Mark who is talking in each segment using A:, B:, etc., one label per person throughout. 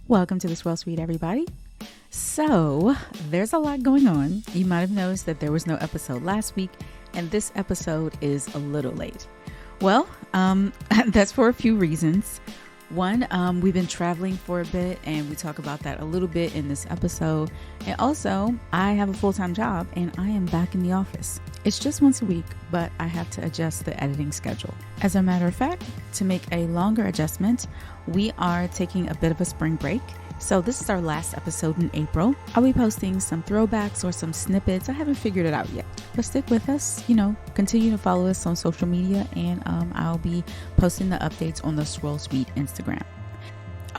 A: Welcome to the Swirl Suite, everybody. So, there's a lot going on. You might have noticed that there was no episode last week, and this episode is a little late. Well, that's for a few reasons. One, we've been traveling for a bit, and we talk about that a little bit in this episode. And also, I have a full-time job, and I am back in the office. It's just once a week, but I have to adjust the editing schedule. As a matter of fact, to make a longer adjustment, we are taking a bit of a spring break. So this is our last episode in April. I'll be posting some throwbacks or some snippets. I haven't figured it out yet, but stick with us. Continue to follow us on social media, and I'll be posting the updates on the Swirl Suite Instagram.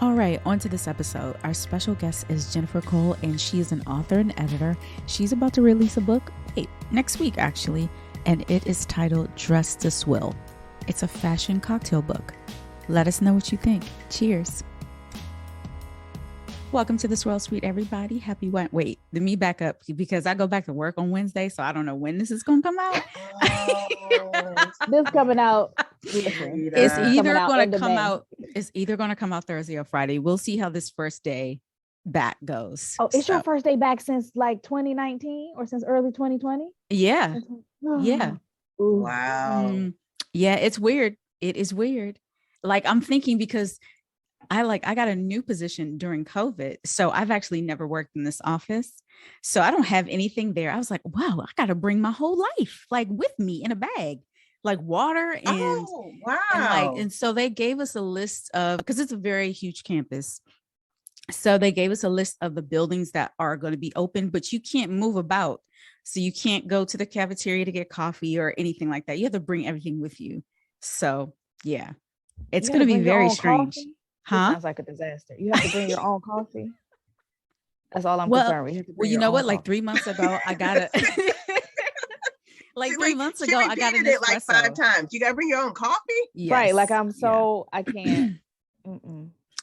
A: All right, on to this episode. Our special guest is Jennifer Croll, and she is an author and editor. She's about to release a book next week, actually, and it is titled Dress to Swill. It's a fashion cocktail book. Let us know what you think. Cheers. Welcome to the Swirl Suite, everybody. Happy wait, let me back up because I go back to work on Wednesday, so I don't know when this is going to come out.
B: This coming out.
A: It's either going to come out. It's either going to come out Thursday or Friday. We'll see how this first day back goes.
B: Oh, it's your first day back since like 2019 or since early 2020?
A: Yeah. Yeah.
C: Wow.
A: Yeah, it's weird. It is weird. Like, I'm thinking because I got a new position during COVID. So I've actually never worked in this office. So I don't have anything there. I was like, wow, I got to bring my whole life like with me in a bag, like water and, and so they gave us a list of, because it's a very huge campus. So they gave us a list of the buildings that are going to be open, but you can't move about. So you can't go to the cafeteria to get coffee or anything like that. You have to bring everything with you. So yeah, it's going to be very strange.
B: Coffee? Sounds like a disaster. You have to bring your own coffee. That's all I'm concerned with.
A: Well, you know what? Like 3 months ago, I got it. Like 3 months ago, I got it
C: like 5 times. You got to bring your own coffee?
A: Yes.
B: Right. Like I can't.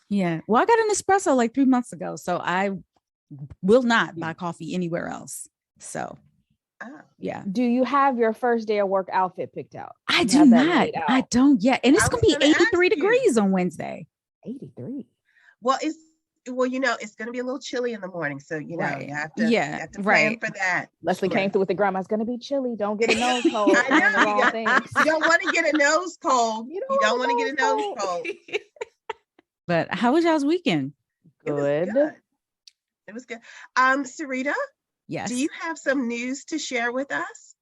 A: Yeah. Well, I got an espresso like 3 months ago, so I will not buy coffee anywhere else. So, yeah.
B: Do you have your first day of work outfit picked out?
A: I do not. I don't yet. And it's going to be 83 degrees on Wednesday.
B: 83.
C: Well, it's going to be a little chilly in the morning. So, you have to plan for that.
B: Leslie came through with the grandma. It's going to be chilly. Don't get a nose cold.
C: You don't want to get a nose cold. You don't want to get a nose cold.
A: But how was y'all's weekend?
B: Good.
C: It was good. Sarita?
A: Yes.
C: Do you have some news to share with us?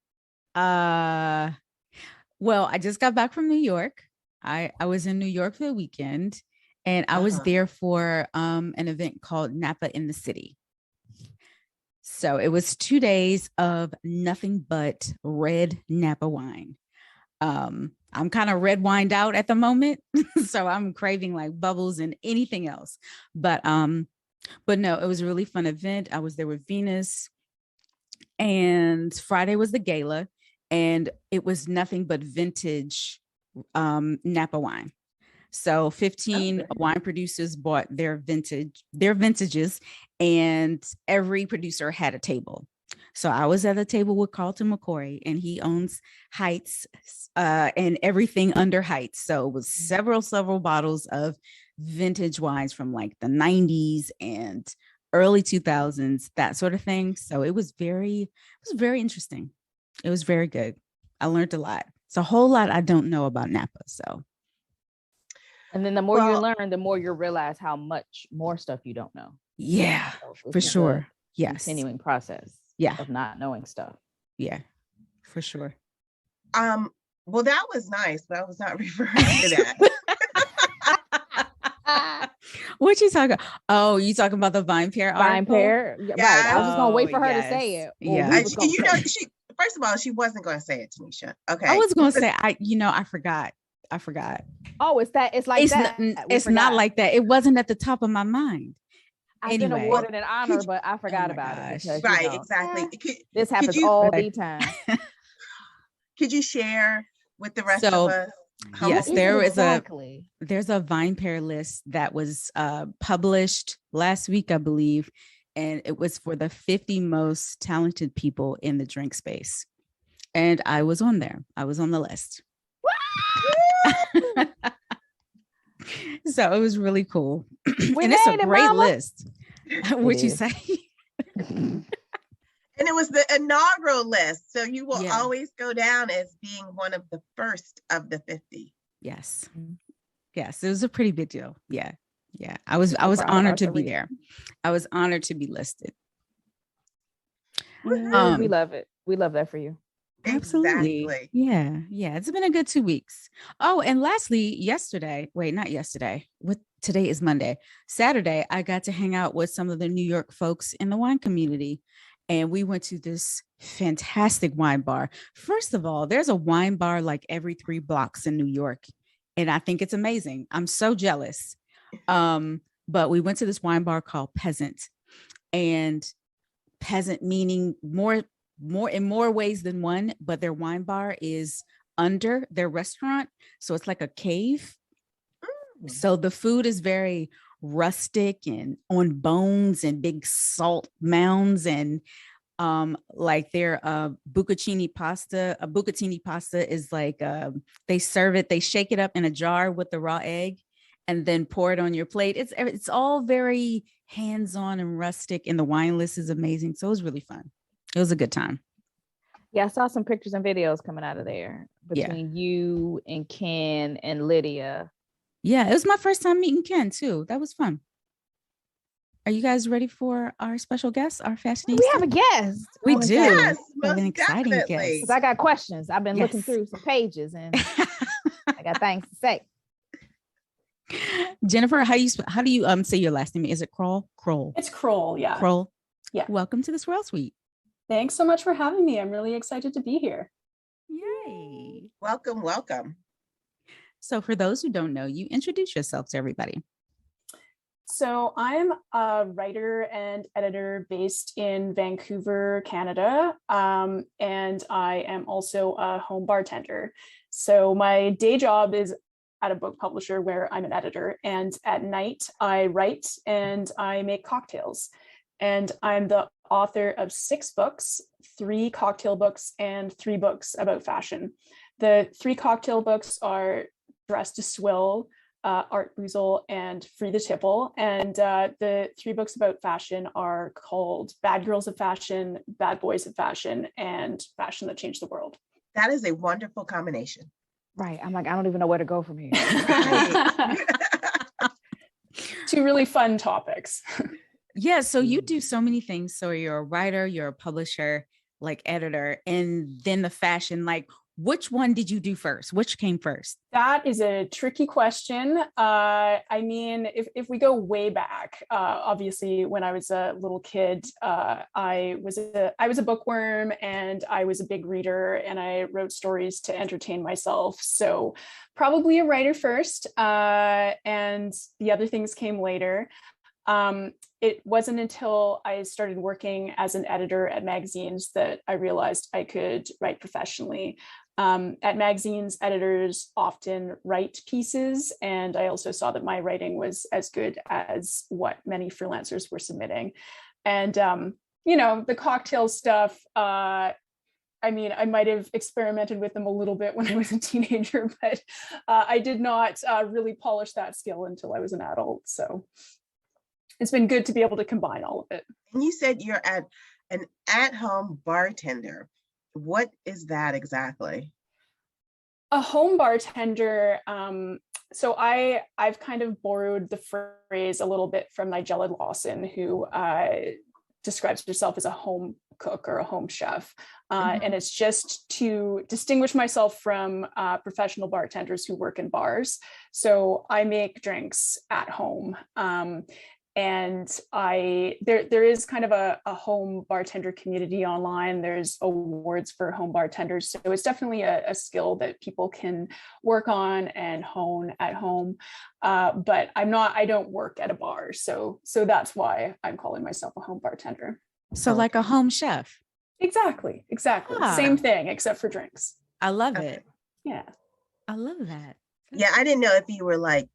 A: Well, I just got back from New York. I was in New York for the weekend. And I was there for an event called Napa in the City. So it was 2 days of nothing but red Napa wine. I'm kind of red wined out at the moment. So I'm craving like bubbles and anything else. But no, it was a really fun event. I was there with Venus. And Friday was the gala. And it was nothing but vintage Napa wine. So 15 wine producers bought their vintages, and every producer had a table. So I was at a table with Carlton McCoy, and he owns Heights and everything under Heights. So it was several bottles of vintage wines from like the 90s and early 2000s, that sort of thing. So it was very interesting. It was very good. I learned a lot. It's a whole lot I don't know about Napa. So.
B: And then the more you learn, the more you realize how much more stuff you don't know.
A: Yeah, for sure. Yes.
B: Continuing process.
A: Yeah.
B: Of not knowing stuff.
A: Yeah, for sure.
C: Well, that was nice, but I was not referring to that.
A: What you talking about? Oh, you talking about the Vine Pair article?
B: Vine Pair. Yeah, right. I was just gonna wait for her to say it.
C: She first of all, she wasn't going to say it, Tanisha. Okay.
A: I was going to say, I forgot.
B: Oh, it's that. It's
A: not like that. It wasn't at the top of my mind.
B: I've been awarded an honor, but I forgot about it. Because,
C: exactly.
B: This happens all the time.
C: Could you share with the rest of us?
A: Yes, there's a Vine Pair list that was published last week, I believe, and it was for the 50 most talented people in the drink space. And I was on there. I was on the list. So it was really cool.
B: We
A: and it's a
B: made it,
A: great
B: mama.
A: list. What you
B: is.
A: say?
C: And it was the inaugural list. So you will
A: Yeah.
C: always go down as being one of the first of the 50.
A: Yes. Yes. It was a pretty big deal. Yeah. Yeah. I was honored to be there. I was honored to be listed.
B: We love it. We love that for you.
A: Absolutely.
C: Exactly.
A: Yeah. Yeah. It's been a good 2 weeks. Oh, and lastly, today is Monday. Saturday, I got to hang out with some of the New York folks in the wine community. And we went to this fantastic wine bar. First of all, there's a wine bar like every 3 blocks in New York. And I think it's amazing. I'm so jealous. But we went to this wine bar called Peasant. And Peasant meaning more in more ways than one, but their wine bar is under their restaurant. So it's like a cave. So the food is very rustic and on bones and big salt mounds and like their bucatini pasta. A bucatini pasta is like they serve it, they shake it up in a jar with the raw egg and then pour it on your plate. It's all very hands-on and rustic, and the wine list is amazing. So it was really fun. It was a good time.
B: Yeah, I saw some pictures and videos coming out of there between you and Ken and Lydia.
A: Yeah, it was my first time meeting Ken too. That was fun. Are you guys ready for our special guest, our fashionista?
B: We have a guest.
A: We do.
C: Yes,
A: we have an exciting
C: definitely.
A: guest.
B: I got questions. I've been looking through some pages and I got things to say.
A: Jennifer, how do you say your last name? Is it Croll? Croll.
D: It's Croll, yeah.
A: Croll.
D: Yeah.
A: Welcome to the Swirl Suite.
D: Thanks so much for having me. I'm really excited to be here.
A: Yay.
C: Welcome, welcome.
A: So for those who don't know you, introduce yourself to everybody.
D: So I'm a writer and editor based in Vancouver, Canada. And I am also a home bartender. So my day job is at a book publisher where I'm an editor. And at night I write and I make cocktails. And I'm the author of 6 books, 3 cocktail books and 3 books about fashion. The 3 cocktail books are Dress to Swill, Art Boozle, and Free the Tipple. And the 3 books about fashion are called Bad Girls of Fashion, Bad Boys of Fashion, and Fashion That Changed the World.
C: That is a wonderful combination.
B: Right. I'm like, I don't even know where to go from here.
C: Right.
D: 2 really fun topics.
A: Yeah. So you do so many things. So you're a writer, you're a publisher, like editor, and then the fashion, like which one did you do first? Which came first?
D: That is a tricky question. I mean, if we go way back, obviously when I was a little kid, I was a bookworm and I was a big reader and I wrote stories to entertain myself. So probably a writer first, and the other things came later. It wasn't until I started working as an editor at magazines that I realized I could write professionally. At magazines, editors often write pieces, and I also saw that my writing was as good as what many freelancers were submitting. And, the cocktail stuff, I mean, I might have experimented with them a little bit when I was a teenager, but I did not really polish that skill until I was an adult. So it's been good to be able to combine all of it.
C: And you said you're an at-home bartender. What is that exactly?
D: A home bartender. So I've kind of borrowed the phrase a little bit from Nigella Lawson, who describes herself as a home cook or a home chef. And it's just to distinguish myself from professional bartenders who work in bars. So I make drinks at home. And there is kind of a home bartender community online. There's awards for home bartenders. So it's definitely a skill that people can work on and hone at home. But I don't work at a bar. So that's why I'm calling myself a home bartender.
A: So like a home chef.
D: Exactly.
A: Ah.
D: Same thing, except for drinks.
A: I love it.
D: Yeah.
A: I love that.
C: Yeah, I didn't know if you were like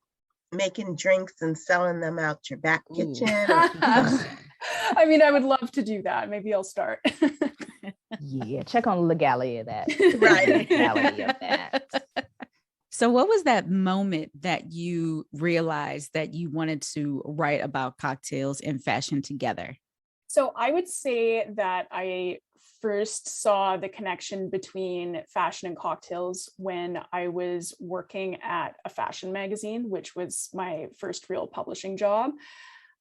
C: making drinks and selling them out your back kitchen.
D: I mean, I would love to do that. Maybe I'll start.
B: Yeah, check on the legality of that.
C: Right.
B: Legality of that.
A: So what was that moment that you realized that you wanted to write about cocktails and fashion together?
D: So I would say that I first saw the connection between fashion and cocktails when I was working at a fashion magazine, which was my first real publishing job.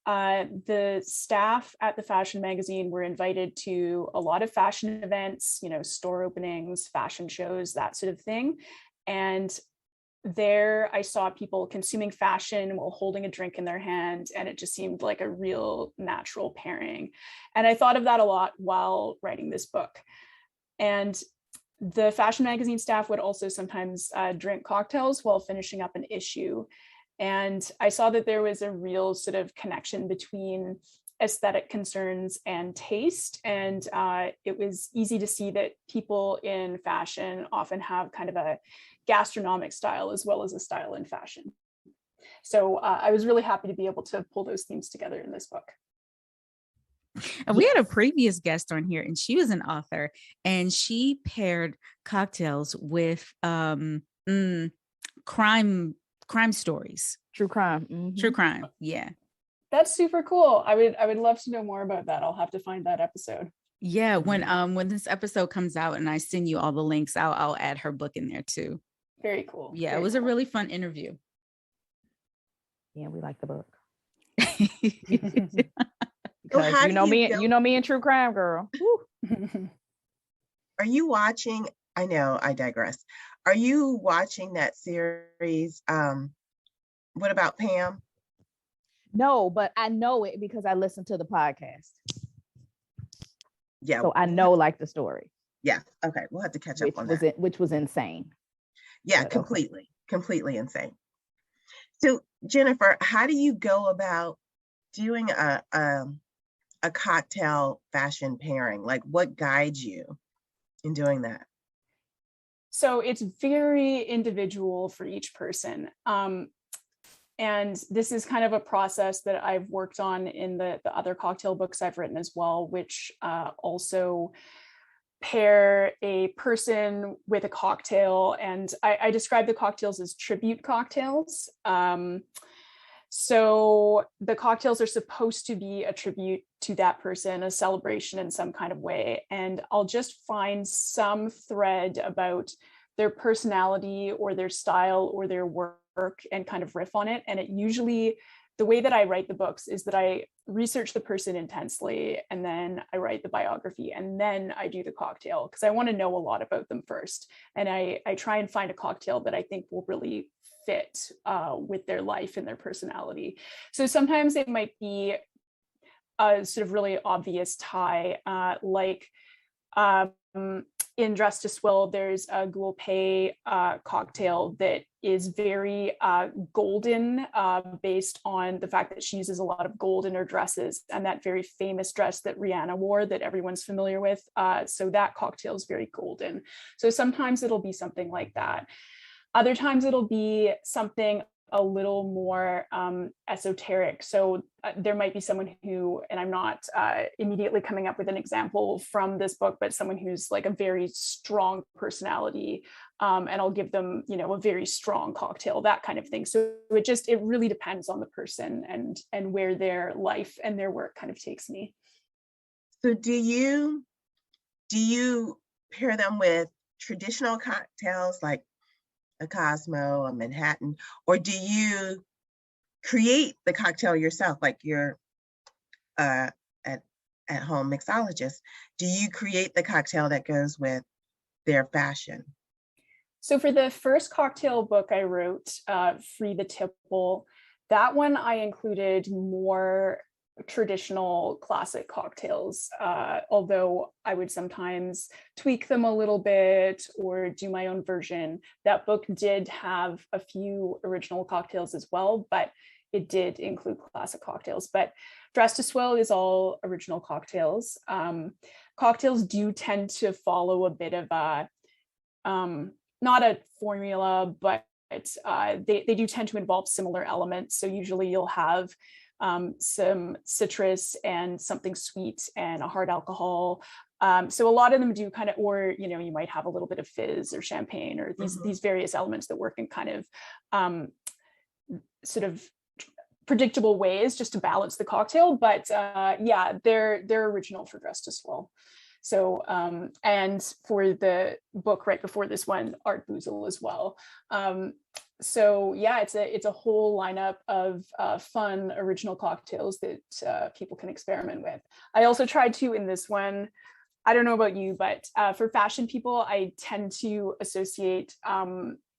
D: The staff at the fashion magazine were invited to a lot of fashion events, store openings, fashion shows, that sort of thing. And there I saw people consuming fashion while holding a drink in their hand, and it just seemed like a real natural pairing. And I thought of that a lot while writing this book. And the fashion magazine staff would also sometimes drink cocktails while finishing up an issue. And I saw that there was a real sort of connection between aesthetic concerns and taste. And it was easy to see that people in fashion often have kind of a gastronomic style as well as a style in fashion. So I was really happy to be able to pull those themes together in this book.
A: And we had a previous guest on here, and she was an author, and she paired cocktails with crime stories.
B: True crime.
A: Mm-hmm. True crime. Yeah.
D: That's super cool. I would love to know more about that. I'll have to find that episode.
A: Yeah, when this episode comes out and I send you all the links, I'll add her book in there too.
D: Very cool.
A: Yeah,
D: Very
A: it was
D: cool.
A: a really fun interview.
B: Yeah, we like the book.
C: So
B: you know me and true crime, girl.
C: Are you watching? I know, I digress. Are you watching that series? What about Pam?
B: No, but I know it because I listened to the podcast.
C: Yeah.
B: So I know like the story.
C: Yeah. Okay. We'll have to catch up on that.
B: Which was insane.
C: Yeah, but completely insane. So Jennifer, how do you go about doing a cocktail fashion pairing? Like, what guides you in doing that?
D: So it's very individual for each person. And this is kind of a process that I've worked on in the other cocktail books I've written as well, which also pair a person with a cocktail. And I describe the cocktails as tribute cocktails. So the cocktails are supposed to be a tribute to that person, a celebration in some kind of way. And I'll just find some thread about their personality or their style or their work and kind of riff on it. And it usually, the way that I write the books is that I research the person intensely, and then I write the biography, and then I do the cocktail because I want to know a lot about them first. And I try and find a cocktail that I think will really fit with their life and their personality. So sometimes it might be a sort of really obvious tie, like in Dress to Swill, there's a Guelpé cocktail that is very golden, based on the fact that she uses a lot of gold in her dresses, and that very famous dress that Rihanna wore that everyone's familiar with. So that cocktail is very golden. So sometimes it'll be something like that. Other times it'll be something a little more esoteric. So there might be someone who, and I'm not immediately coming up with an example from this book, but someone who's like a very strong personality, and I'll give them, a very strong cocktail, that kind of thing. So it really depends on the person and where their life and their work kind of takes me.
C: So do you pair them with traditional cocktails like a Cosmo, a Manhattan, or do you create the cocktail yourself, like you're at home mixologist? Do you create the cocktail that goes with their fashion?
D: So for the first cocktail book I wrote, Free the Tipple, that one I included more traditional classic cocktails, although I would sometimes tweak them a little bit or do my own version. That book did have a few original cocktails as well, but it did include classic cocktails. But Dress to Swill is all original cocktails. Cocktails do tend to follow a bit of a, not a formula, but they do tend to involve similar elements. So usually you'll have some citrus and something sweet and a hard alcohol. So a lot of them do kind of, or, you know, you might have a little bit of fizz or champagne or these various elements that work in kind of sort of predictable ways just to balance the cocktail. But yeah, they're original for Dressed to Swell. So and for the book right before this one, Art Boozle as well. So yeah, it's a whole lineup of fun original cocktails that people can experiment with. I also tried to in this one, I don't know about you, but for fashion people, I tend to associate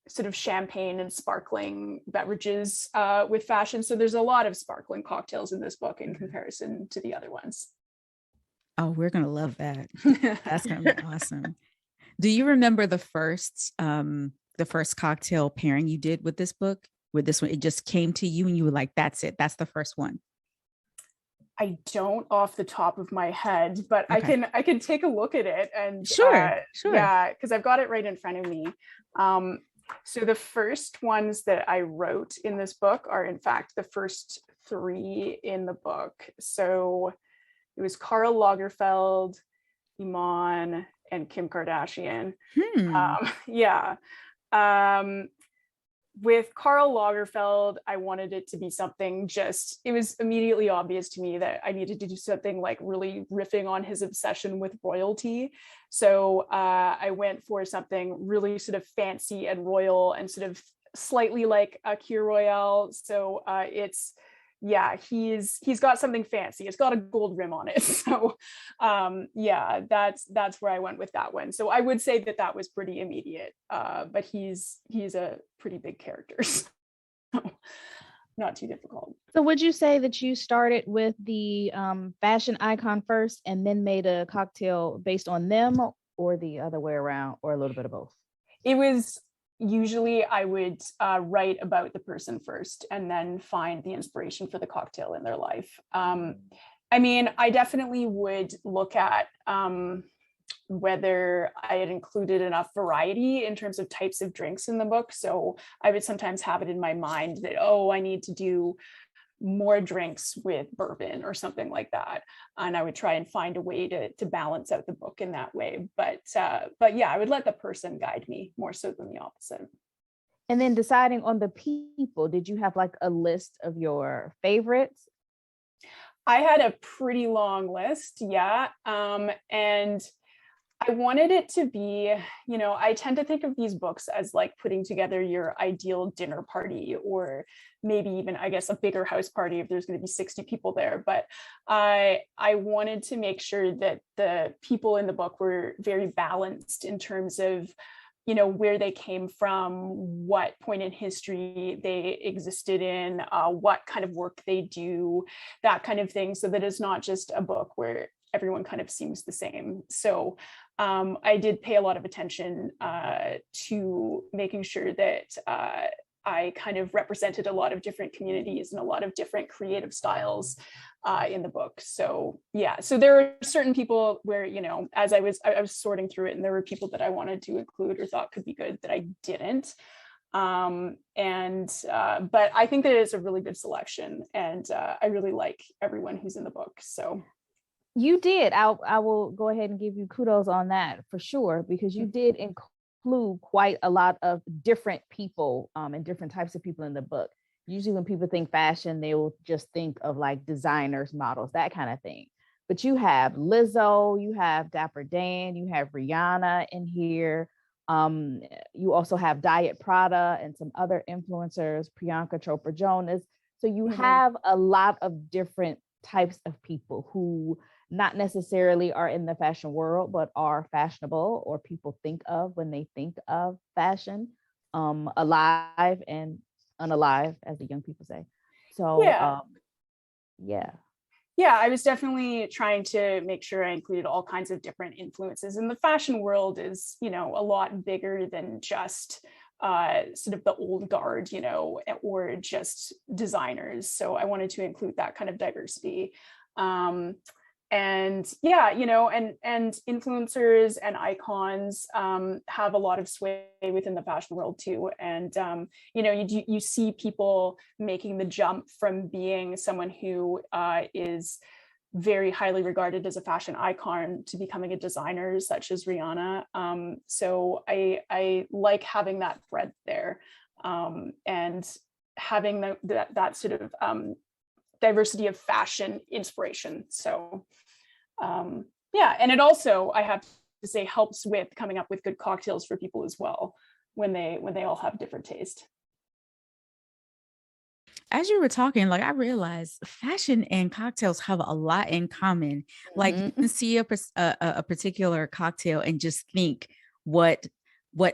D: sort of champagne and sparkling beverages with fashion. So there's a lot of sparkling cocktails in this book in comparison to the other ones.
A: Oh, we're going to love that. That's going to be awesome. Do you remember the first cocktail pairing you did with this book? With this one, it just came to you and you were like, that's it. That's the first one.
D: I don't off the top of my head, but
A: Okay.
D: I can take a look at it and
A: Sure.
D: yeah, because I've got it right in front of me. So the first ones that I wrote in this book are in fact the first 3 in the book. So it was Karl Lagerfeld, Iman, and Kim Kardashian. Yeah. With Karl Lagerfeld, I wanted it to be something it was immediately obvious to me that I needed to do something like really riffing on his obsession with royalty. So I went for something really sort of fancy and royal and sort of slightly like a Kir Royale. So yeah, he's got something fancy. It's got a gold rim on it. So yeah, that's where I went with that one. So I would say that was pretty immediate, but he's a pretty big character. So not too difficult.
B: So would you say that you started with the fashion icon first and then made a cocktail based on them, or the other way around, or a little bit of both?
D: It was usually I would write about the person first and then find the inspiration for the cocktail in their life. I mean, I definitely would look at whether I had included enough variety in terms of types of drinks in the book. So I would sometimes have it in my mind that, oh, I need to do more drinks with bourbon or something like that. And I would try and find a way to balance out the book in that way. But yeah, I would let the person guide me more so than the opposite.
B: And then deciding on the people, did you have like a list of your favorites?
D: I had a pretty long list, yeah. And I wanted it to be, you know, I tend to think of these books as like putting together your ideal dinner party, or maybe even, I guess, a bigger house party if there's going to be 60 people there. But I wanted to make sure that the people in the book were very balanced in terms of, you know, where they came from, what point in history they existed in, what kind of work they do, that kind of thing, so that it's not just a book where everyone kind of seems the same. So I did pay a lot of attention to making sure that I kind of represented a lot of different communities and a lot of different creative styles in the book. So yeah, so there are certain people where, you know, as I was sorting through it, and there were people that I wanted to include or thought could be good that I didn't. But I think that it's a really good selection, and I really like everyone who's in the book. So
B: you did. I will go ahead and give you kudos on that for sure, because you did include quite a lot of different people and different types of people in the book. Usually when people think fashion, they will just think of like designers, models, that kind of thing. But you have Lizzo, you have Dapper Dan, you have Rihanna in here. You also have Diet Prada and some other influencers, Priyanka Chopra Jonas. So you have a lot of different types of people who not necessarily are in the fashion world, but are fashionable, or people think of when they think of fashion, alive and unalive, as the young people say. So yeah.
D: Yeah, I was definitely trying to make sure I included all kinds of different influences. And the fashion world is, you know, a lot bigger than just sort of the old guard, you know, or just designers. So I wanted to include that kind of diversity. And yeah, you know, and influencers and icons have a lot of sway within the fashion world too. And you know, you see people making the jump from being someone who is very highly regarded as a fashion icon to becoming a designer, such as Rihanna. So I like having that breadth there, and having that sort of diversity of fashion inspiration. So yeah, and it also, I have to say, helps with coming up with good cocktails for people as well, when they all have different taste.
A: As you were talking, like I realized fashion and cocktails have a lot in common. Like you can see a particular cocktail and just think what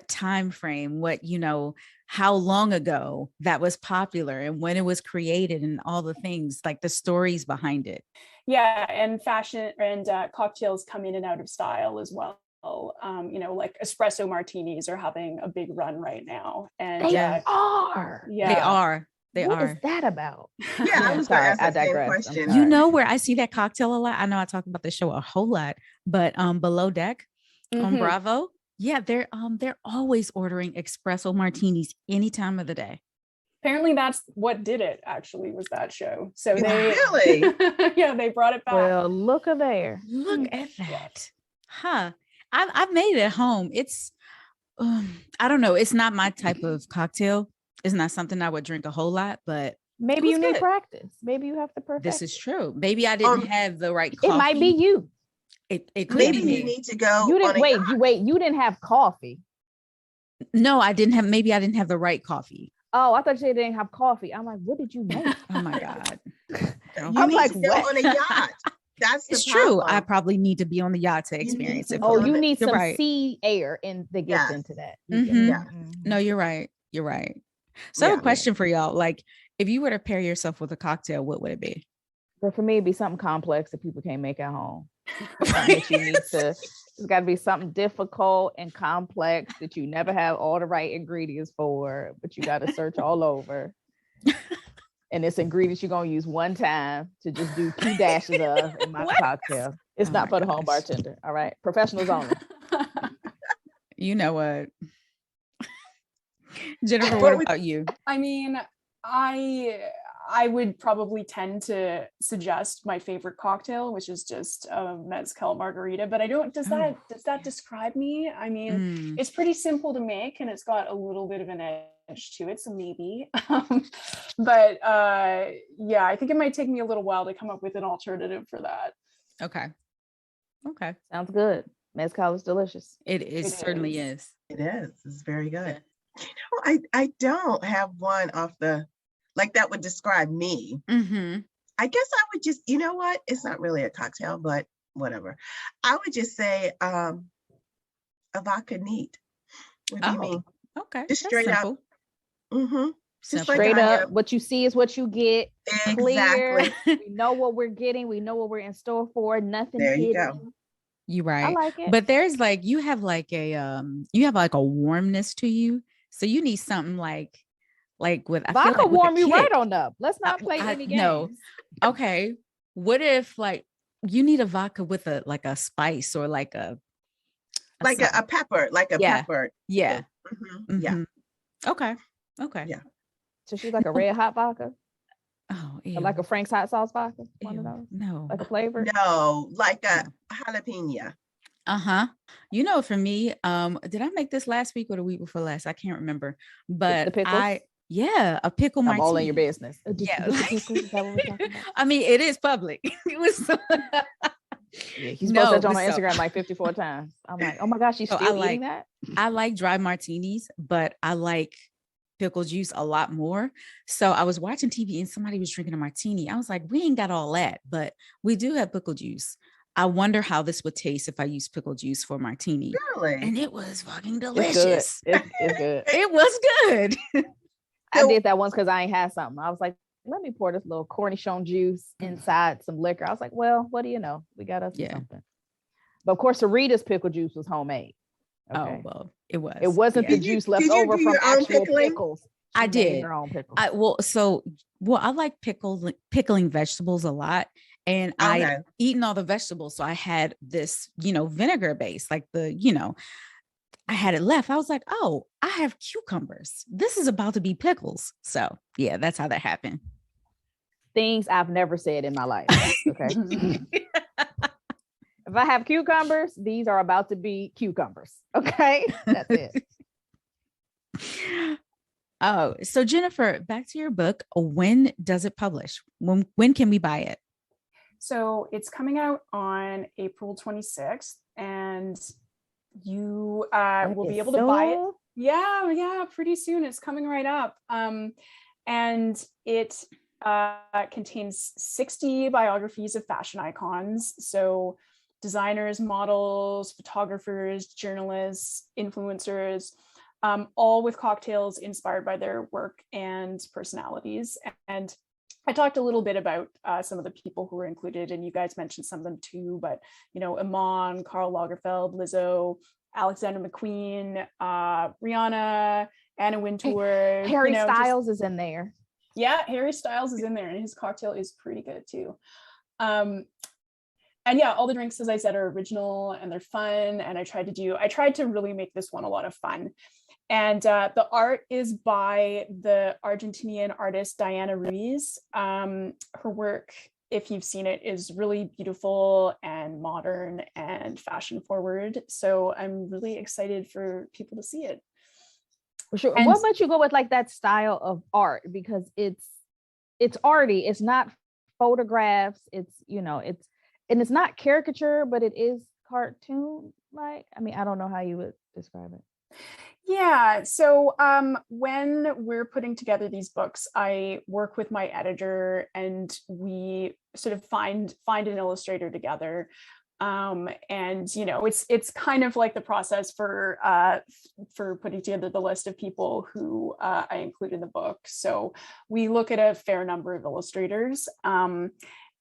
A: time frame, what, you know, how long ago that was popular and when it was created and all the things, like the stories behind it.
D: Yeah, and fashion and cocktails come in and out of style as well. You know, like espresso martinis are having a big run right now, and
B: They
A: Yeah.
B: are.
D: yeah,
A: They are. They
B: What
A: are.
B: is that about?
C: Yeah, I
B: I'm
C: was going
B: sorry,
C: to ask
B: I
C: that same
B: digress. I'm
C: question.
B: sorry.
A: You know where I see that cocktail a lot? I know I talk about the show a whole lot, but Below Deck on
D: Mhm.
A: Bravo, yeah, they're always ordering espresso martinis any time of the day.
D: Apparently that's what did it, actually, was that show. So
C: Wow.
D: they
C: Really?
D: yeah, they brought it back.
B: Well, look at there.
A: Look at that. Huh. I've made it at home. It's I don't know. It's not my type of cocktail. It's not something I would drink a whole lot, but
B: Maybe
A: was
B: you need
A: good.
B: practice. Maybe you have to perfect.
A: this is true. Maybe I didn't have the right coffee.
B: It might be you.
A: It could
C: Maybe
A: be
C: you
A: me.
C: need to go
B: You
C: on
B: didn't
C: a
B: wait.
C: yacht.
B: You didn't have coffee.
A: No, I didn't have. Maybe I didn't have the right coffee.
B: Oh, I thought you didn't have coffee. I'm like, what did you make?
A: Oh my God.
C: You
B: I'm
C: need
B: like,
C: to go
B: what?
C: on a yacht. That's the
A: It's true. I
C: problem.
A: probably need to be on the yacht to
C: You need
A: experience
C: to
A: it.
C: be
B: Oh,
C: on
B: you
C: the-
B: need
A: You're
B: some
A: right.
B: sea air in that gets
C: Yes.
B: into that.
A: Mhm.
C: Yeah.
A: No, you're right. You're right. So I have
C: Yeah.
A: a question for y'all. Like, if you were to pair yourself with a cocktail, what would it be?
B: But for me, it'd be something complex that people can't make at home. Something that you need to. It's got to be something difficult and complex that you never have all the right ingredients for, but you got to search all over. And it's ingredients you're gonna use one time to just do 2 dashes of in my
A: What?
B: cocktail. It's
A: Oh
B: not
A: my
B: for the home
A: gosh.
B: bartender. All right, professionals only.
A: You know what? Jennifer,
C: What
A: what
C: would-
A: about you?
D: I mean, I would probably tend to suggest my favorite cocktail, which is just a mezcal margarita. But I don't. Does
A: Oh.
D: that describe me? I mean,
A: Mm.
D: it's pretty simple to make, and it's got a little bit of an edge to it, so maybe. But yeah, I think it might take me a little while to come up with an alternative for that.
A: Okay. Okay.
B: Sounds good. Mezcal is delicious.
A: It certainly is.
C: It is. It's very good. You know, I don't have one off the, like that would describe me.
A: Mm-hmm.
C: I guess I would just, you know what? It's not really a cocktail, but whatever. I would just say a vodka neat would be me.
A: Okay.
C: Just
A: That's
C: straight up.
A: simple.
C: Mm-hmm. Just
A: Simple.
C: like
B: Straight
C: I
B: up,
C: am.
B: what you see is what you get. Clear.
C: Exactly.
B: We know what we're getting. We know what we're in store for. Nothing
C: There you
B: hidden.
C: go.
A: You're
B: I
A: right.
B: like it.
A: But there's like you have like a warmness to you. So you need something like with I feel
B: vodka
A: like with a
B: warm you right
A: kick.
B: on up. Let's not play any games.
A: No. Okay. What if like you need a vodka with a like a spice or like a
C: Like a pepper, like a
A: Yeah.
C: pepper.
A: yeah.
C: Yeah.
A: Mhm. Okay. Okay.
C: Yeah.
B: So she's like a red hot vodka,
A: Oh,
B: or like a Frank's hot sauce vodka. One of
A: ew.
B: those,
A: No.
B: like a flavor.
C: No, like a
A: No.
C: jalapeno.
A: Uh-huh. You know, for me, did I make this last week or the week before last? I can't remember. But
B: pickles?
A: a pickle
B: I'm
A: martini.
B: all in your business.
A: Yeah.
B: The pickles, is that what we're talking about?
A: I mean, it is public. It was
B: Yeah, he's
A: No,
B: posted that on
A: but so-
B: Instagram like 54 times. I'm like, oh my gosh, she's
A: So I
B: still
A: like-
B: eating that?
A: I like dry martinis, but I like pickle juice a lot more. So I was watching TV and somebody was drinking a martini. I was like, we ain't got all that, but we do have pickle juice. I wonder how this would taste if I use pickle juice for martini.
C: Really?
A: And it was fucking
B: It's good.
A: delicious.
B: It's good.
A: It was good.
B: I did that once because I ain't had something. I was like, let me pour this little cornichon juice
A: Mm.
B: inside some liquor. I was like, well, what do you know? We got us
A: Yeah.
B: something. But of course, Sarita's pickle juice was homemade. Okay.
A: Oh, well, it was.
B: It wasn't
A: yeah.
B: the
C: Did you-
B: juice left
C: did you
B: over
C: do
B: from
C: your own
B: actual
C: pickling?
B: pickles.
A: I
B: She made
A: did.
B: her own pickles.
A: I like pickling vegetables a lot. and I
C: Okay.
A: eaten all the vegetables. So I had this, vinegar base, like I had it left. I was like, oh, I have cucumbers. This is about to be pickles. So yeah, that's how that happened.
B: Things I've never said in my life. Okay. If I have cucumbers, these are about to be cucumbers. Okay. That's it.
A: Oh, so Jennifer, back to your book. When does it publish? When can we buy it?
D: So it's coming out on April 26th, and you will be able to buy it. Yeah, pretty soon. It's coming right up. And it contains 60 biographies of fashion icons. So designers, models, photographers, journalists, influencers, all with cocktails inspired by their work and personalities. And I talked a little bit about some of the people who were included, and you guys mentioned some of them too, but, Iman, Karl Lagerfeld, Lizzo, Alexander McQueen, Rihanna, Anna Wintour.
B: Harry Styles is in there.
D: Yeah, Harry Styles is in there, and his cocktail is pretty good too. And yeah, all the drinks, as I said, are original and they're fun. And I tried to really make this one a lot of fun. And the art is by the Argentinian artist Diana Ruiz. Her work, if you've seen it, is really beautiful and modern and fashion forward. So I'm really excited for people to see it.
B: Sure.
D: And
B: what made you go with like that style of art? Because it's arty. It's not photographs. It's it's not caricature, but it is cartoon like. I mean, I don't know how you would describe it.
D: Yeah. So when we're putting together these books, I work with my editor and we sort of find an illustrator together. And it's kind of like the process for putting together the list of people who I include in the book. So we look at a fair number of illustrators.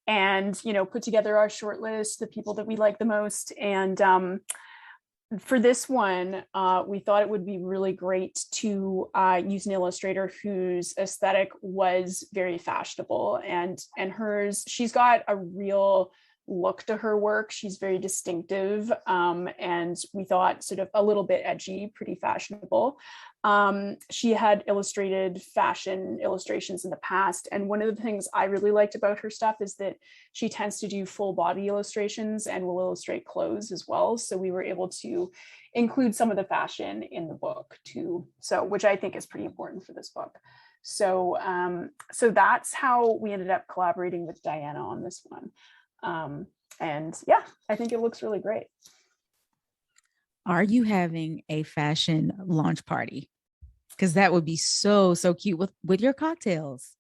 D: And put together our short list, the people that we like the most. And for this one, we thought it would be really great to use an illustrator whose aesthetic was very fashionable, and she's got a real look to her work. She's very distinctive, and we thought sort of a little bit edgy, pretty fashionable. She had illustrated fashion illustrations in the past, and one of the things I really liked about her stuff is that she tends to do full body illustrations and will illustrate clothes as well. So we were able to include some of the fashion in the book too, which I think is pretty important for this book. So that's how we ended up collaborating with Diana on this one. And yeah, I think it looks really great.
A: Are you having a fashion launch party? Because that would be so cute with your cocktails.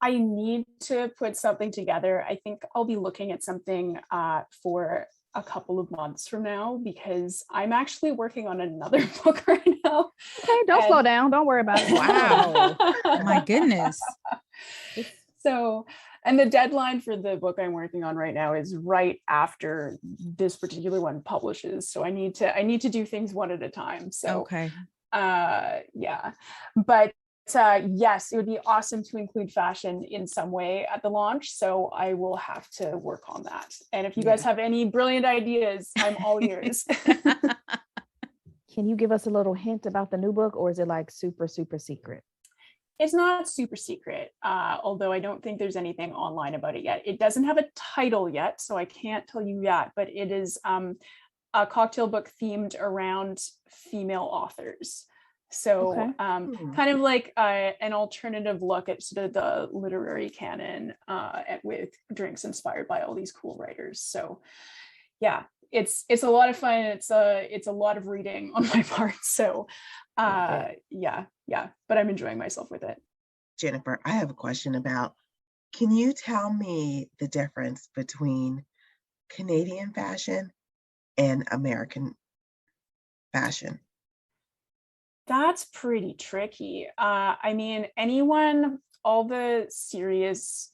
D: I need to put something together. I think I'll be looking at something for a couple of months from now, because I'm actually working on another book right now.
B: Okay, don't slow down. Don't worry about it.
A: Wow. My goodness.
D: So, and the deadline for the book I'm working on right now is right after this particular one publishes. So I need to do things one at a time. So
A: okay.
D: Yeah, but yes, it would be awesome to include fashion in some way at the launch. So I will have to work on that. And if you guys have any brilliant ideas, I'm all ears.
B: Can you give us a little hint about the new book, or is it like super, super secret?
D: It's not super secret, although I don't think there's anything online about it yet. It doesn't have a title yet, so I can't tell you yet, but it is a cocktail book themed around female authors. So kind of like an alternative look at sort of the literary canon with drinks inspired by all these cool writers. So yeah, it's a lot of fun. It's a lot of reading on my part. So yeah, but I'm enjoying myself with it.
C: Jennifer, I have a question can you tell me the difference between Canadian fashion and American fashion?
D: That's pretty tricky. I mean, all the serious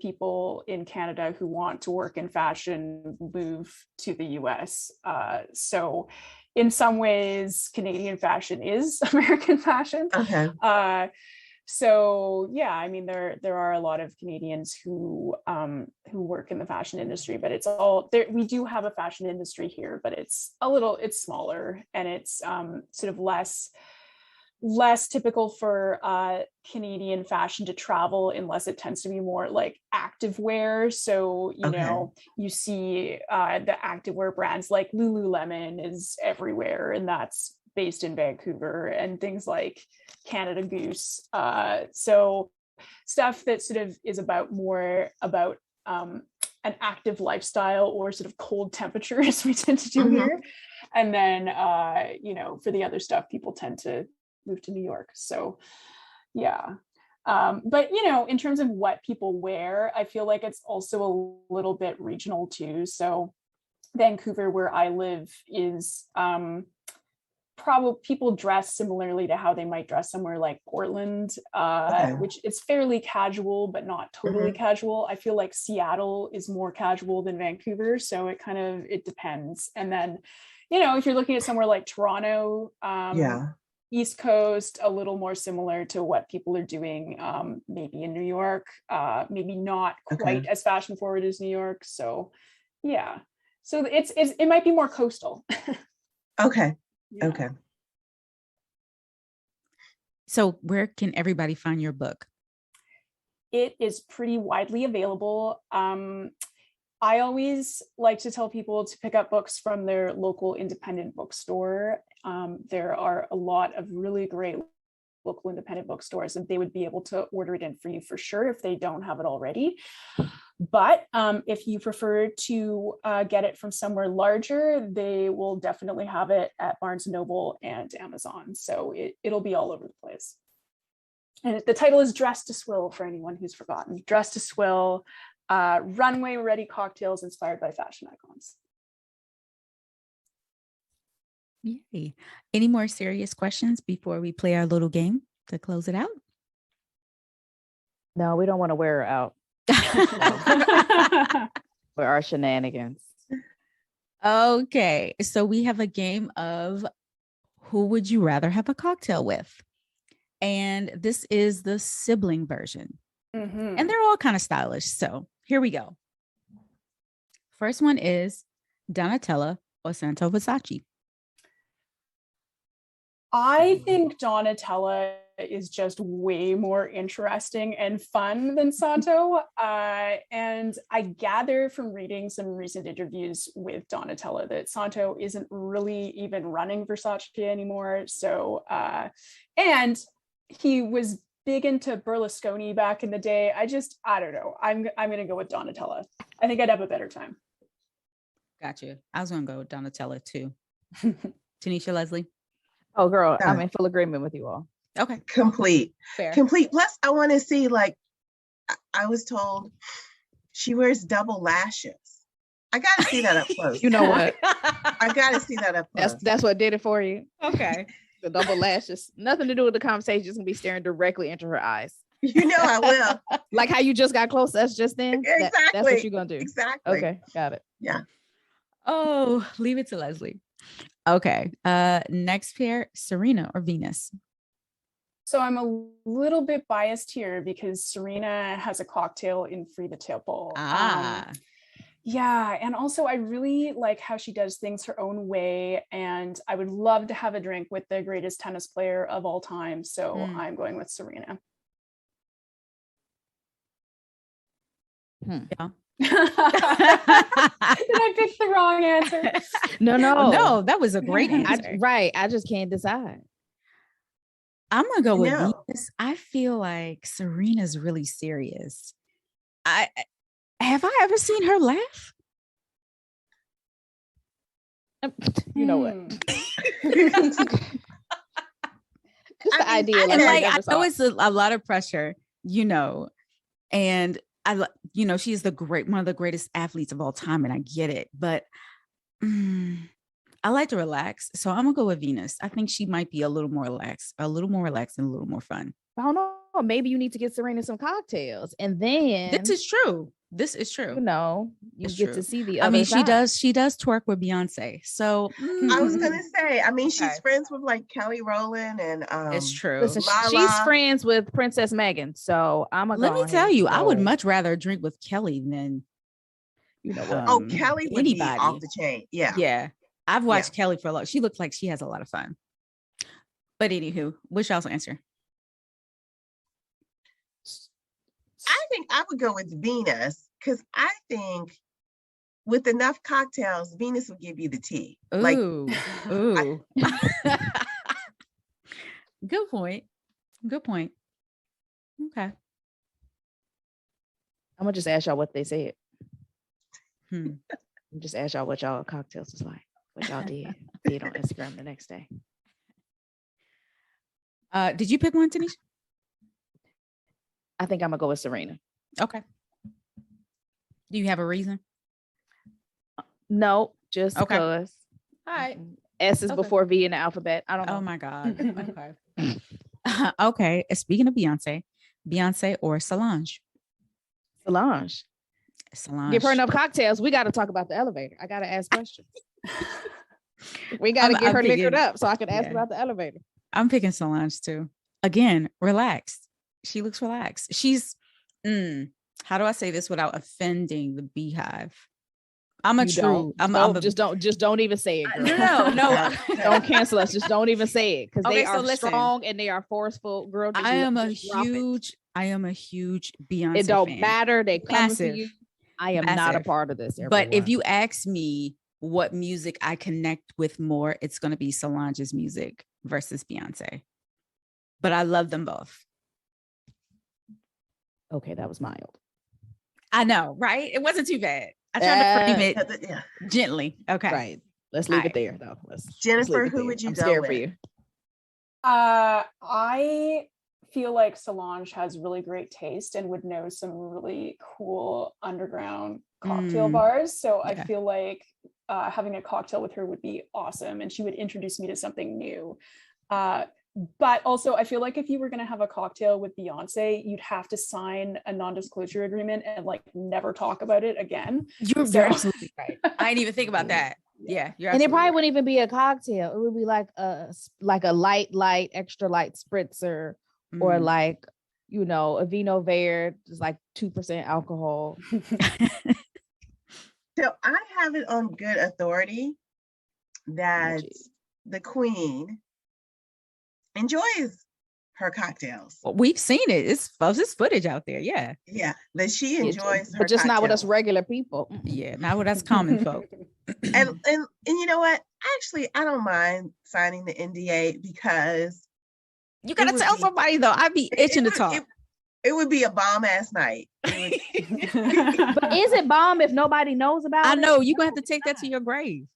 D: people in Canada who want to work in fashion move to the US. So in some ways, Canadian fashion is American fashion.
C: Okay.
D: So yeah, I mean, there are a lot of Canadians who work in the fashion industry, but it's all there. We do have a fashion industry here, but it's smaller, and it's sort of less typical for Canadian fashion to travel, unless it tends to be more like active wear. So, you
C: Okay.
D: know, you see the active wear brands like Lululemon is everywhere, and that's based in Vancouver, and things like Canada Goose. So stuff that sort of is more about an active lifestyle or sort of cold temperatures we tend to do
C: Mhm.
D: here. And then, you know, for the other stuff, people tend to move to New York. So yeah. But you know, in terms of what people wear, I feel like it's also a little bit regional too. So Vancouver, where I live, is probably people dress similarly to how they might dress somewhere like Portland,
C: Okay.
D: which is fairly casual, but not totally casual. I feel like Seattle is more casual than Vancouver, so it depends. And then, you know, if you're looking at somewhere like Toronto,
C: Yeah.
D: East Coast, a little more similar to what people are doing, maybe in New York, maybe not quite
C: Okay.
D: as fashion forward as New York. So yeah, so it might be more coastal.
C: Okay.
D: Yeah.
C: Okay.
A: So where can everybody find your book?
D: It is pretty widely available. I always like to tell people to pick up books from their local independent bookstore. There are a lot of really great local independent bookstores, and they would be able to order it in for you for sure if they don't have it already. But if you prefer to get it from somewhere larger, they will definitely have it at Barnes & Noble and Amazon. So it'll be all over the place. And the title is Dress to Swill, for anyone who's forgotten. Dress to Swill, runway ready cocktails inspired by fashion icons.
A: Yay. Any more serious questions before we play our little game to close it out?
B: No, we don't want to wear her out for our shenanigans.
A: Okay, so we have a game of who would you rather have a cocktail with? And this is the sibling version. And they're all kind of stylish. So here we go. First one is Donatella or Santo Versace.
D: I think Donatella is just way more interesting and fun than Santo. And I gather from reading some recent interviews with Donatella that Santo isn't really even running Versace anymore. So, and he was big into Berlusconi back in the day. I don't know. I'm going to go with Donatella. I think I'd have a better time.
A: Gotcha. I was going to go with Donatella too. Tanisha, Leslie.
B: Oh, girl, I'm in full agreement with you all.
A: Okay.
C: Complete.
A: Fair.
C: Complete. Plus, I want to see, like, I was told she wears double lashes. I got to see that up close.
B: You know what?
C: I got to see that up close.
B: That's what did it for you.
A: Okay.
B: The double lashes. Nothing to do with the conversation. Just gonna be staring directly into her eyes.
C: You know I will.
B: Like how you just got close to us just then.
C: Exactly.
B: That's what you're gonna do.
C: Exactly.
B: Okay, got it.
C: Yeah.
A: Oh, leave it to Leslie. Okay. Next pair, Serena or Venus?
D: So I'm a little bit biased here because Serena has a cocktail in Free the Tipple. Yeah, and also I really like how she does things her own way, and I would love to have a drink with the greatest tennis player of all time. So I'm going with Serena.
A: Yeah.
D: Did I pick the wrong answer?
B: No,
A: that was a great answer.
B: I just can't decide.
A: I'm gonna go with
C: No.
A: Venus. I feel like Serena's really serious. Have I ever seen her laugh?
B: You know what?
C: Just
B: the idea.
A: And
B: I
A: like,
B: never
A: I
B: saw
A: know
B: it.
A: it's a lot of pressure, and she's one of the greatest athletes of all time, and I get it, but I like to relax, so I'm gonna go with Venus. I think she might be a little more relaxed and a little more fun.
B: I don't know maybe you need to get Serena some cocktails, and then
A: This is true. This is true.
B: you
A: It's
B: get
A: true.
B: to see the
A: I
B: other
A: mean,
B: side.
A: she does twerk with Beyonce. So
C: I was gonna say, I mean,
A: Okay.
C: she's friends with like Kelly Rowland and
A: it's true.
B: Listen, she's
C: Lala.
B: friends with Princess Megan, so I'm gonna
A: Let
B: go
A: me tell
B: ahead
A: you,
B: and
A: I would
B: go,
A: much rather drink with Kelly than
B: you know what?
C: Kelly would be
A: anybody.
C: off the chain. Yeah.
A: Yeah. I've watched Kelly for a lot. She looks like she has a lot of fun. But anywho, what's y'all's answer?
C: I think I would go with Venus because I think with enough cocktails, Venus will give you the tea. Like,
A: Ooh. Ooh. Good point. Good point. Okay.
B: I'm gonna just ask y'all what they said. Just ask y'all what y'all cocktails was like, what y'all did on Instagram the next day.
A: Did you pick one, Tanisha?
B: I think I'm gonna go with Serena.
A: Okay. Do you have a reason?
B: No, just
A: Okay.
B: because.
A: All right.
B: S is
A: Okay.
B: before V in the alphabet. I don't know.
A: Oh my God. Okay. Okay. Speaking of Beyonce or Solange?
B: Solange. Give her enough cocktails. We got to talk about the elevator. I got to ask questions. We got to get her liquored up so I can ask about the elevator.
A: I'm picking Solange too. Again, relaxed. She looks relaxed. She's, how do I say this without offending the Beehive? I'm a true.
B: Just don't even say it. Girl.
A: No.
B: Don't cancel us. Just don't even say it because they are
A: listen,
B: strong and they are forceful. Girl,
A: I am a huge Beyonce.
B: It don't
A: fan.
B: matter. They come
A: Massive.
B: to you. I am not a part of this.
A: But if you ask me what music I connect with more, it's going to be Solange's music versus Beyonce. But I love them both.
B: Okay, that was mild.
A: I know, right? It wasn't too bad. I tried to frame it gently. Okay.
B: Right. Let's leave it there, though.
C: Jennifer, who would you
B: I'm
C: go
B: scared
C: with?
B: for you.
D: I feel like Solange has really great taste and would know some really cool underground cocktail bars. So I feel like having a cocktail with her would be awesome, and she would introduce me to something new. But also, I feel like if you were going to have a cocktail with Beyonce, you'd have to sign a non-disclosure agreement and like never talk about it again.
A: You're absolutely right. I didn't even think about that. Yeah,
B: and it probably wouldn't even be a cocktail. It would be like a light, extra light spritzer, or like, you know, a Vino Verde, just like 2% alcohol.
C: So I have it on good authority that the Queen enjoys her cocktails.
A: Well, we've seen it. It's footage out there. Yeah.
C: Yeah, that she enjoys her
B: but just
C: cocktails.
B: not with us regular people.
A: Yeah, not with us common folk.
C: And you know what? Actually, I don't mind signing the NDA because
A: you gotta tell somebody though. I'd be itching to talk.
C: It would be a bomb ass night.
B: But is it bomb if nobody knows about it?
A: I know you're gonna have to take that to your grave.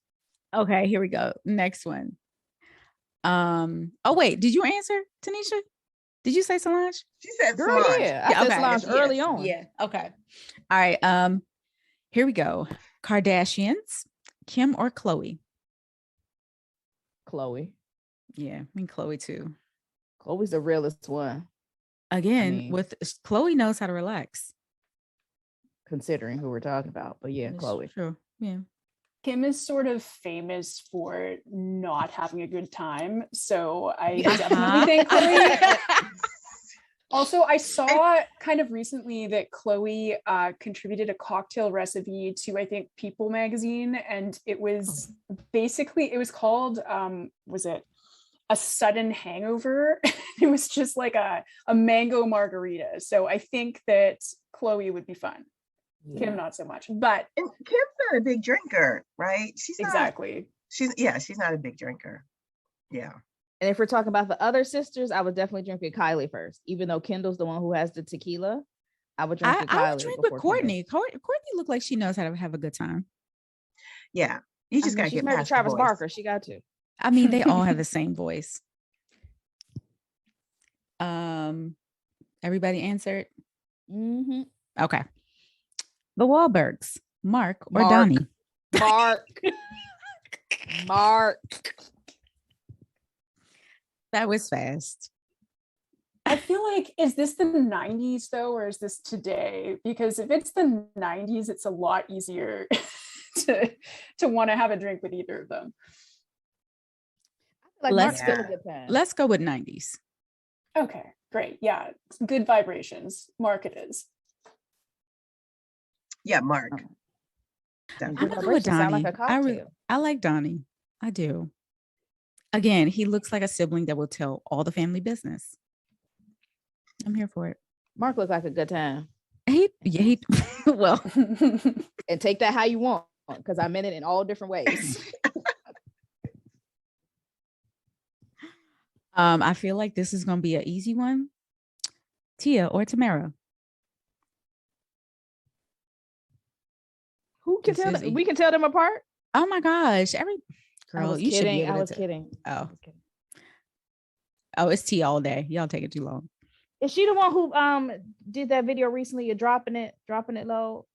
A: Okay, here we go. Next one. Oh wait, did you answer, Tanisha? Did you say Solange?
C: She said
B: Girl,
C: Solange.
B: yeah. I said Solange early on.
A: Yeah. Okay. All right. Here we go. Kardashians, Kim or Khloe?
B: Khloe.
A: Yeah, I mean Khloe too.
B: Khloe's the realest one.
A: Again, with Khloe knows how to relax.
B: Considering who we're talking about. But yeah, Khloe.
A: True. Yeah.
D: Kim is sort of famous for not having a good time. So I definitely think Khloe. Also, I saw kind of recently that Khloe contributed a cocktail recipe to, I think, People magazine. And it was basically, it was called, was it a sudden hangover? It was just like a mango margarita. So I think that Khloe would be fun. Yeah. Kim, not so much. But
C: and Kim's not a big drinker, right? She's not a big drinker. Yeah.
B: And if we're talking about the other sisters, I would definitely drink with Kylie first. Even though Kendall's the one who has the tequila, I would drink with Kylie.
A: I would drink with Courtney. Courtney looked like she knows how to have a good time.
C: Yeah. You just gotta get past
B: Travis Barker. She got to.
A: I mean, they all have the same voice. Everybody answered?
B: Mm-hmm.
A: Okay. The Wahlbergs, Mark or Donnie?
B: Mark.
A: That was fast.
D: I feel like, is this the 90s though, or is this today? Because if it's the 90s, it's a lot easier to want to have a drink with either of them.
B: Like
A: Let's
B: Mark's still a
C: go-
B: good time.
A: Let's go with 90s.
D: Okay, great. Yeah, good vibrations. Mark it is.
C: Yeah, Mark.
B: Okay.
C: Definitely.
A: I'm
B: Good
A: gonna go with
B: vibrations sound
A: Donnie.
B: like a
A: I
B: cocktail.
A: I like Donnie. I do. Again, he looks like a sibling that will tell all the family business. I'm here for it.
B: Mark looked like a good time.
A: He well,
B: And take that how you want, because I meant it in all different ways.
A: I feel like this is gonna be an easy one. Tia or Tamara?
B: Who can
A: This
B: tell
A: is
B: them? We can tell them apart.
A: Oh my gosh, every
B: I
A: girl,
B: was
A: you should be
B: kidding.
A: able
B: I
A: to
B: was
A: tell.
B: kidding. I
A: Oh,
B: was kidding.
A: oh, it's Tia all day. Y'all take it too long.
B: Is she the one who did that video recently of dropping it low?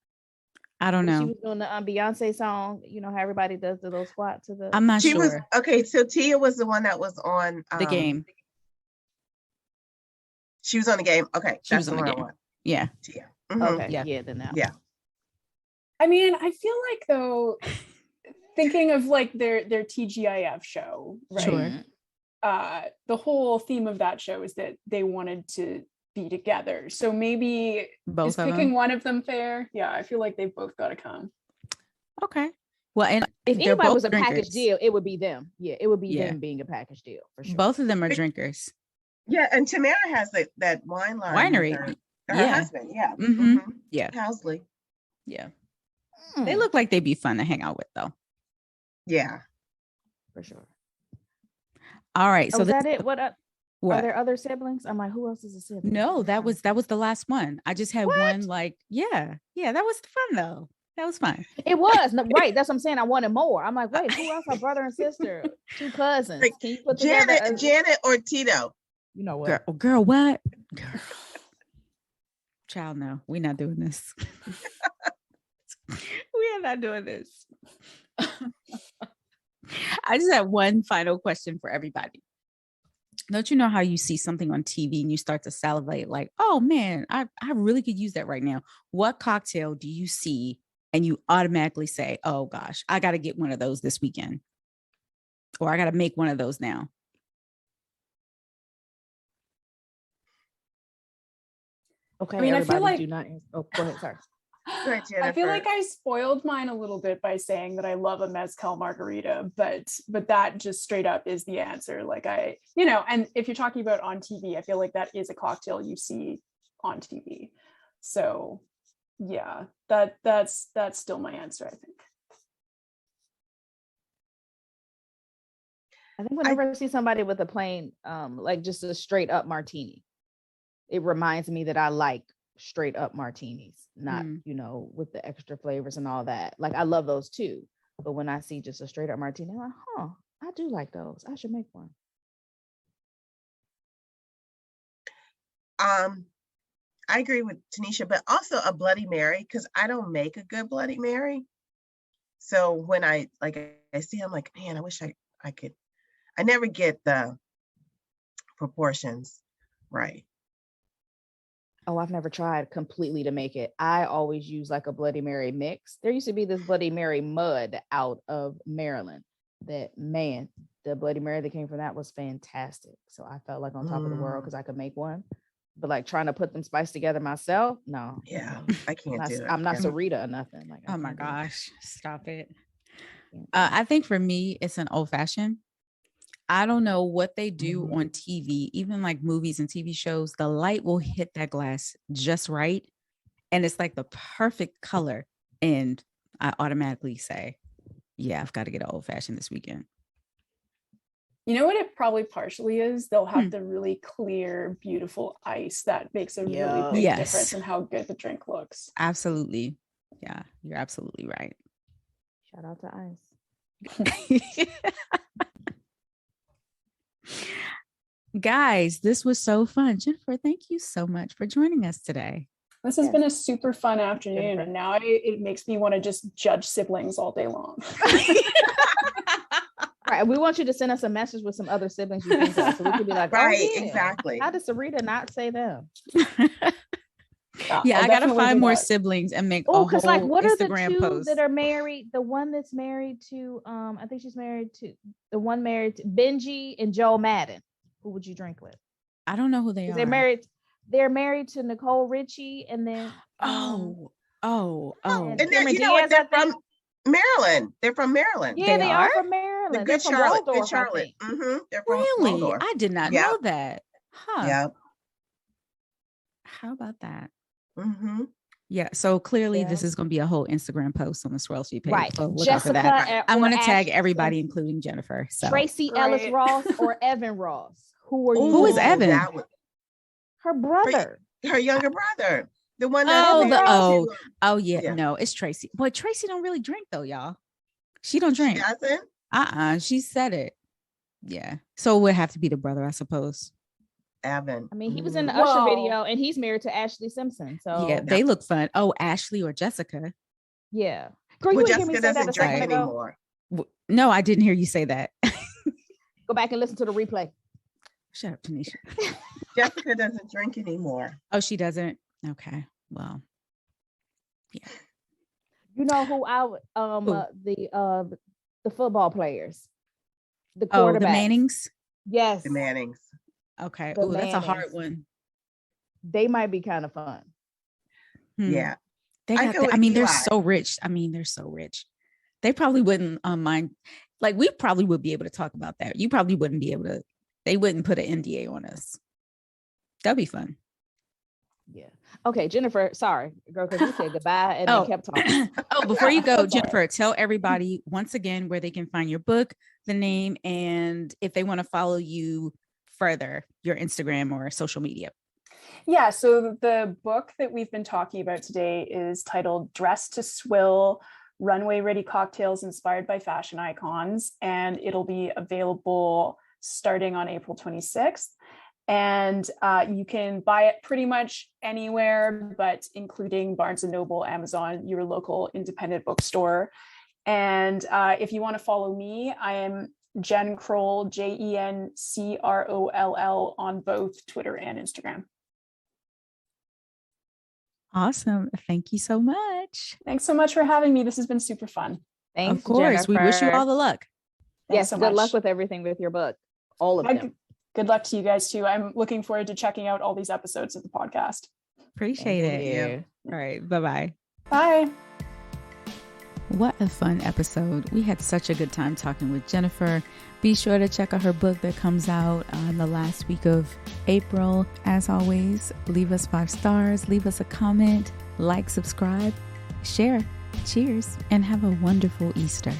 A: I don't
B: When she
A: know.
B: was doing the Beyonce song. You know how everybody does the little squat to the.
A: I'm not
C: She was
A: sure.
C: okay. So Tia was the one that was on
A: The game.
C: She was on the game. Okay,
A: She
C: that's
A: was on the
C: one I
A: game.
C: want.
A: Yeah.
C: Tia. Mhm.
B: Okay,
A: Yeah.
B: yeah, then that.
C: Yeah.
D: I mean, I feel like though, thinking of like their TGIF show, right?
A: Sure.
D: The whole theme of that show is that they wanted to be together. So maybe
A: Both
D: is
A: of
D: picking
A: them.
D: one of them fair? Yeah, I feel like they've both got to come.
A: Okay. Well, and
B: If
A: they're
B: anybody
A: both
B: was a package
A: drinkers.
B: deal, it would be them. Yeah, it would be
A: Yeah.
B: them being a package deal for sure.
A: Both of them are drinkers.
C: Yeah, and Tamara has that wine line.
A: Winery.
C: With her
A: Yeah.
C: husband. Yeah.
A: Mhm.
C: Mhm.
A: Yeah.
C: Housley.
A: Yeah.
B: Mm,
A: They look like they'd be fun to hang out with, though.
C: Yeah.
B: for sure.
A: All right.
B: So
A: So
B: is that it? What are
A: what?
B: there other siblings? I'm like, who else is a sibling?
A: No, that was the last one. I just had
B: What?
A: one. Like, yeah, that was fun though. That was fun.
B: It was no, right. That's what I'm saying. I wanted more. I'm like, wait, who else? A brother and sister, two cousins.
C: Like,
B: Can you put together?
C: Janet or Tito.
B: You know what?
A: Girl, what? Girl. Child, no, we're not doing this. We are not doing this. I just have one final question for everybody. Don't you know how you see something on TV and you start to salivate like, oh man, I really could use that right now. What cocktail do you see and you automatically say, oh gosh, I got to get one of those this weekend, or I got to make one of those now?
B: Okay,
D: I mean, I feel
B: everybody
D: like-
B: do not. Oh, go ahead. Sorry.
C: ahead,
D: I feel like
C: Jennifer.
D: I spoiled mine a little bit by saying that I love a mezcal margarita, but that just straight up is the answer. Like and if you're talking about on TV, I feel like that is a cocktail you see on TV. So yeah, that's still my answer, I think.
B: I think whenever I see somebody with a plain, like just a straight up martini, it reminds me that I like straight up martinis, not with the extra flavors and all that. Like I love those too, but when I see just a straight up martini, I'm like, I do like those. I should make one.
C: I agree with Tanisha, but also a Bloody Mary, because I don't make a good Bloody Mary. So when I see, I'm like, man, I wish I could. I never get the proportions right.
B: Oh, I've never tried completely to make it. I always use like a Bloody Mary mix. There used to be this Bloody Mary mud out of Maryland that, man, the Bloody Mary that came from that was fantastic. So I felt like on top of the world because I could make one. But like trying to put them spices together myself, no.
C: Yeah, I can't do it.
B: I'm not
C: Yeah.
B: Sarita or nothing. Like, I
A: Oh my
B: can't do it.
A: gosh, stop it.
B: Can't do it.
A: I think for me, it's an old fashioned. I don't know what they do on TV, even like movies and TV shows. The light will hit that glass just right. And it's like the perfect color. And I automatically say, yeah, I've got to get an old fashioned this weekend.
D: You know what it probably partially is? They'll have the really clear, beautiful ice that makes a really big
A: Yes.
D: difference in how good the drink looks.
A: Absolutely. Yeah, you're absolutely right.
B: Shout out to Ice.
A: Guys, this was so fun. Jennifer, thank you so much for joining us today.
D: This has
B: Yes.
D: been a super fun afternoon,
B: Jennifer.
D: and now it makes me want to just judge siblings all day long.
B: Right. We want you to send us a message with some other siblings you think of, so we could be like,
C: Right,
B: oh, yeah.
C: exactly.
B: How does Sarita not say them?
A: Yeah,
D: I'll
A: I gotta
D: definitely
A: find
D: do
A: more
D: that.
A: siblings and make a
B: Oh,
A: whole
B: because like, what are the
A: Instagram
B: two
A: post.
B: that are married? The one that's married to, I think she's married to the one married to Benji and Joe Madden. Who would you drink with?
A: I don't know who they
B: 'Cause
A: are.
B: they're married. They're married to Nicole Richie, and then
A: Oh.
B: and
C: And they're,
B: Cameron
C: you know what,
B: Diaz, I
C: they're
B: think.
C: from Maryland. They're from Maryland.
B: Yeah,
A: They
B: they are
A: are?
B: from
C: The
B: Maryland. They're
C: Good
B: from
C: Charlotte. Good
B: Waldorf, I
C: Charlotte.
B: think.
C: They're from
A: Really?
C: Waldorf.
A: I did not
C: Yep.
A: know that. Huh.
C: Yeah.
A: How about that?
C: Mm-hmm.
A: Yeah. So clearly
B: Yeah.
A: this is going to be a whole Instagram post on the Swirl Suite page.
B: Right.
A: So look out for that.
B: Jessica.
A: I'm
B: or
A: going to tag
B: Ashley
A: everybody,
B: Simpson.
A: including Jennifer. So
B: Tracy Ellis
D: Great.
B: Ross or Evan Ross. Who are you?
A: Who is
B: going
A: Evan?
B: with?
C: That was
B: Her brother.
C: her younger brother. The one that
A: Oh,
C: married to,
A: yeah.
C: Yeah.
A: No, it's Tracy. Boy, Tracy don't really drink though, y'all. She don't
C: she
A: drink.
C: doesn't?
A: She said it. Yeah. So it would have to be the brother, I suppose.
C: Evan.
B: I mean, he was in the
C: Mhm.
B: Usher
D: Whoa.
B: video, and he's married to Ashley Simpson. So
A: Yeah, they look fun. Oh, Ashley or Jessica.
B: yeah. Girl,
C: Well,
B: you didn't hear me
C: Jessica
B: say that a
C: doesn't drink
B: second ago.
C: anymore.
A: No, I didn't hear you say that.
B: Go back and listen to the replay.
A: Shut up, Tanisha.
C: Jessica doesn't drink anymore.
A: Oh, she doesn't? Okay. Well,
B: You know who I would the football players, the
A: oh, the
B: quarterbacks.
A: Mannings.
B: Yes,
C: The Mannings.
A: Okay.
B: The
A: Oh, that's a hard
B: Mannings.
A: one.
B: they might be kind of fun.
A: Hmm.
C: Yeah.
A: They
C: I
A: got
C: go
A: that.
C: with
A: I mean, they're
C: Eli.
A: so rich. They're so rich. They probably wouldn't mind. Like, we probably would be able to talk about that. You probably wouldn't be able to. They wouldn't put an NDA on us. That'd be fun.
B: Yeah. Okay, Jennifer. Sorry, girl, because you said goodbye and
A: Oh.
B: then kept talking.
A: Oh, before you go,
D: That's all
A: Jennifer, tell everybody once again where they can find your book, the name, and if they want to follow you further, your Instagram or social media.
D: Yeah, so the book that we've been talking about today is titled Dress to Swill, Runway Ready Cocktails Inspired by Fashion Icons, and it'll be available starting on April 26th. And you can buy it pretty much anywhere, but including Barnes & Noble, Amazon, your local independent bookstore. And if you want to follow me, I am Jen Croll, JenCroll on both Twitter and Instagram.
A: Awesome. Thank you so much.
D: Thanks so much for having me. This has been super fun.
B: Thanks,
A: Of course. We wish you
B: Jennifer.
A: all the luck.
D: Thanks
B: Yes,
D: so
B: good luck
D: much.
B: with everything with your book. All of them.
D: Good luck to you guys too. I'm looking forward to checking out all these episodes of the podcast.
A: Appreciate
B: Thank
A: it.
B: you.
A: All right. Bye-bye.
D: Bye.
A: What a fun episode. We had such a good time talking with Jennifer. Be sure to check out her book that comes out on the last week of April. As always, leave us 5 stars, leave us a comment, like, subscribe, share. Cheers, and have a wonderful Easter.